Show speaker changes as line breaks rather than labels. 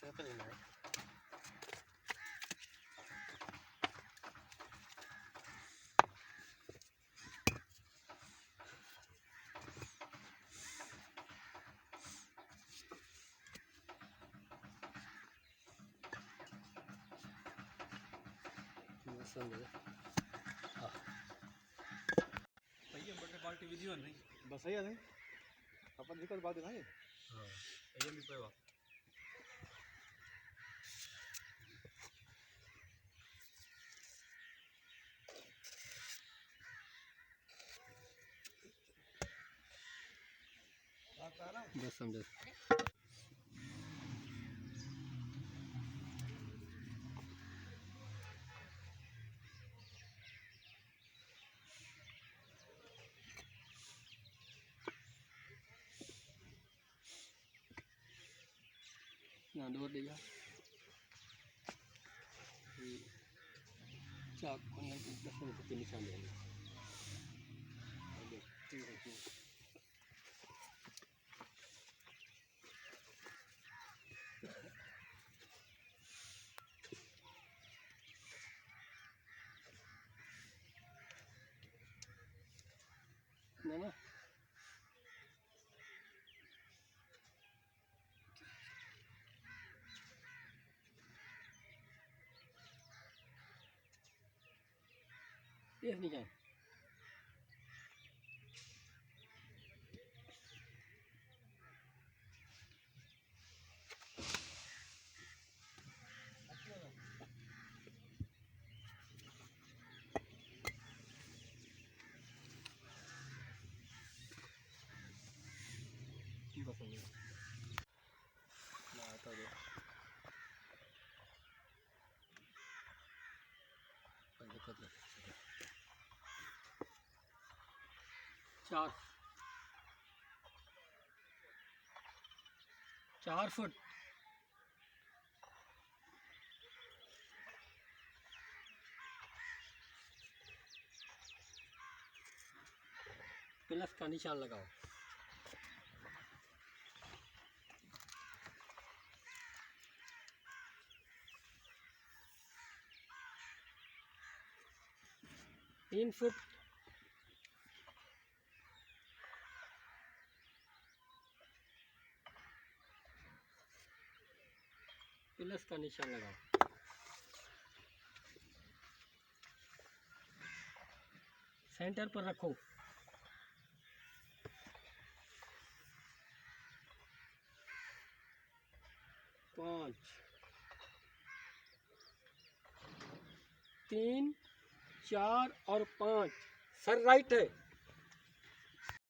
ऐसा तो नहीं है।
पार्टी विधि नहीं
बस सही है नहीं अपन दिक्कत बात है ना ये
हाँ ये भी पेवा
बस समझे यहाँ दूर ले जा चाक को यहाँ 10 मिनट के निशान देंगे ना ना ये निशान बस समझे ना आता है चार 4 फुट प्लस का निशान लगाओ तीन फुट प्लस का निशान लगाओ सेंटर पर रखो 5 3 4 और 5 सर राइट है